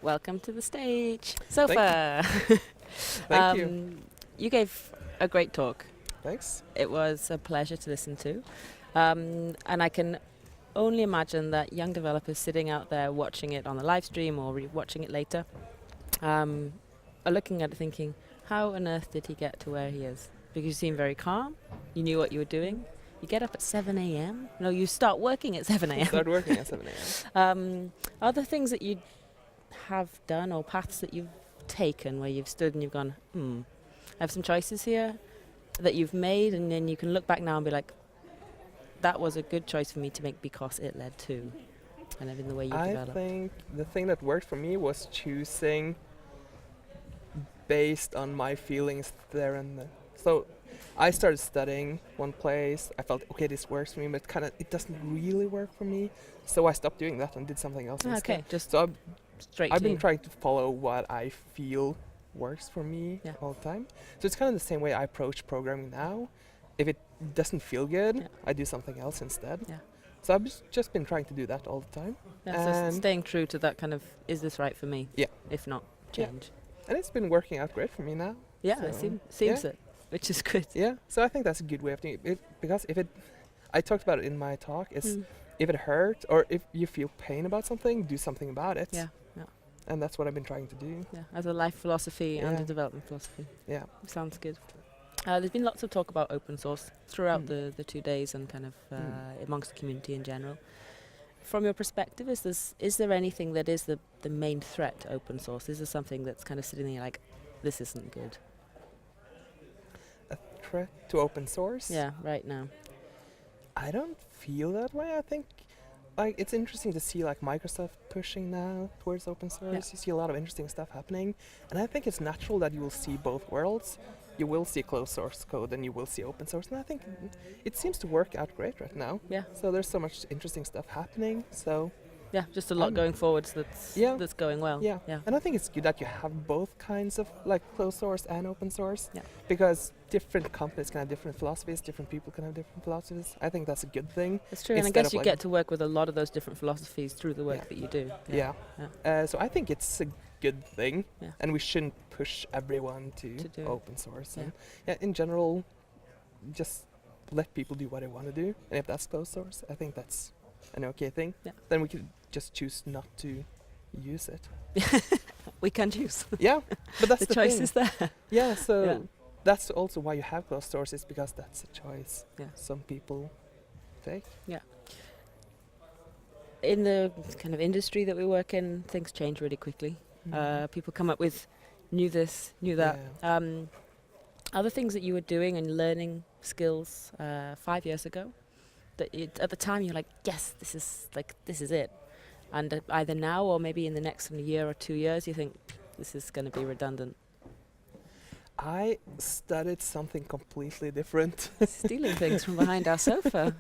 welcome to the stage. Sofa. Thank you. You gave a great talk. Thanks. It was a pleasure to listen to. And I can only imagine that young developers sitting out there watching it on the live stream or watching it later are looking at it thinking, how on earth did he get to where he is? Because you seem very calm. You knew what you were doing. You get up at 7 a.m. No, you start working at 7 a.m. Start working at 7 a.m. Are there things that you have done or paths that you've taken where you've stood and you've gone, I have some choices here that you've made, and then you can look back now and be like, that was a good choice for me to make because it led to, kind of in the way you developed? I think the thing that worked for me was choosing based on my feelings there and then. So I started studying one place. I felt, okay, this works for me, but it doesn't really work for me. So I stopped doing that and did something else instead. Okay, just so I've been you. trying to follow what I feel works for me all the time. So it's kind of the same way I approach programming now. If it doesn't feel good, I do something else instead. Yeah. So I've just been trying to do that all the time. Yeah, so staying true to that kind of, is this right for me? Yeah. If not, change. And it's been working out great for me now. Yeah, it seems it, which is good. Yeah, so I think that's a good way of doing it. Because I talked about it in my talk, is if it hurts or if you feel pain about something, do something about it. Yeah. And that's what I've been trying to do. Yeah, as a life philosophy and a development philosophy. Yeah. Sounds good. There's been lots of talk about open source throughout the 2 days and kind of amongst the community in general. From your perspective, is there anything that is the main threat to open source? Is there something that's kind of sitting there like, this isn't good? A threat to open source? Yeah, right now. I don't feel that way. I think it's interesting to see Microsoft pushing now towards open source. Yeah. You see a lot of interesting stuff happening, and I think it's natural that you will see both worlds. You will see closed source code and you will see open source, and I think it seems to work out great right now. Yeah. So there's so much interesting stuff happening. So yeah, just a lot going forwards that's going well. Yeah. And I think it's good that you have both kinds of closed source and open source, because different companies can have different philosophies, different people can have different philosophies. I think that's a good thing. That's true, and I guess you get to work with a lot of those different philosophies through the work that you do. Yeah. So I think it's a good thing, and we shouldn't push everyone to open source. And in general, just let people do what they want to do, and if that's closed source, I think that's an okay thing. Yeah. Then we could just choose not to use it. We can choose. Yeah, but that's the choice thing. Is there. Yeah, so that's also why you have closed source, is because that's a choice some people take. Yeah. In the kind of industry that we work in, things change really quickly. People come up with new this, new that. Other things that you were doing and learning skills 5 years ago, that at the time you're like, yes, this is it. And either now or maybe in the next year or 2 years, you think this is going to be redundant. I studied something completely different. Stealing things from behind our sofa.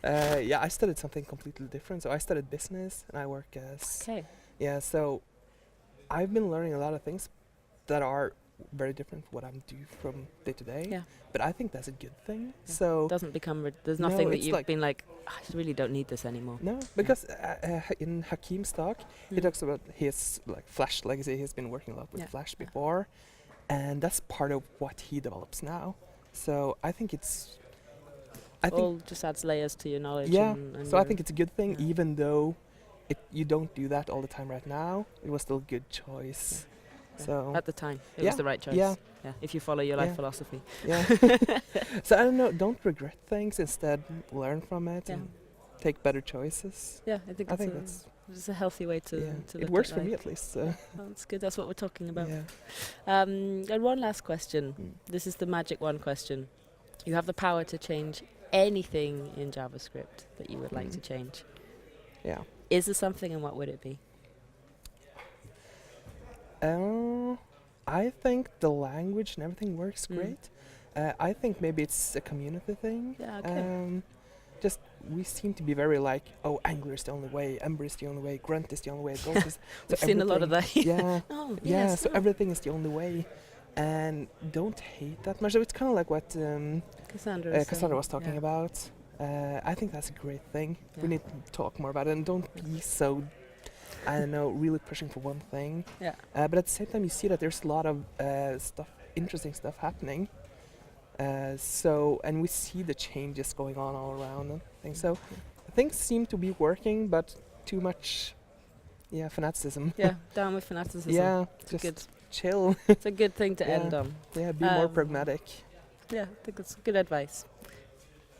I studied something completely different. So I studied business and I work as... Okay. Yeah, so I've been learning a lot of things that are very different from what I'm doing from day to day. Yeah. But I think that's a good thing. Yeah. So doesn't become there's nothing that you've been like, I really don't need this anymore. No, because in Hakim's talk, he talks about his Flash legacy. He's been working a lot with Flash before, and that's part of what he develops now. So I think it's all just adds layers to your knowledge. Yeah. So I think it's a good thing, even though you don't do that all the time right now. It was still a good choice. Yeah. So at the time, it was the right choice. Yeah. If you follow your life philosophy. Yeah. So I don't know. Don't regret things. Instead, learn from it and take better choices. Yeah, I think that's a healthy way to look it works at for life. Me at least. So. Well, that's good. That's what we're talking about. Yeah. And one last question. This is the magic one question. You have the power to change anything in JavaScript that you would like to change. Yeah. Is there something, and what would it be? I think the language and everything works great. I think maybe it's a community thing. Yeah, okay. Just we seem to be very Angular is the only way, Ember is the only way, Grunt is the only way. We've seen a lot of that. So everything is the only way, and don't hate that much. So it's kind of like what Cassandra was talking about. I think that's a great thing. We need to talk more about it, and don't be so I don't know, really pushing for one thing. Yeah. But at the same time, you see that there's a lot of interesting stuff happening. And we see the changes going on all around and things. So things seem to be working, but too much, fanaticism. Yeah, down with fanaticism. Yeah, it's just good. chill. It's a good thing to end on. Yeah, be more pragmatic. Yeah, I think it's good advice.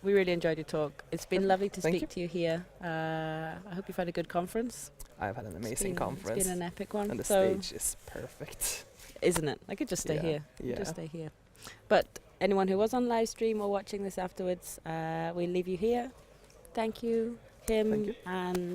We really enjoyed your talk. It's been lovely to speak to you here. I hope you've had a good conference. I've had an amazing conference. It's been an epic one. And the stage is perfect. Isn't it? I could just stay here. Yeah. Just stay here. But anyone who was on live stream or watching this afterwards, we'll leave you here. Thank you, Kim, Thank you. and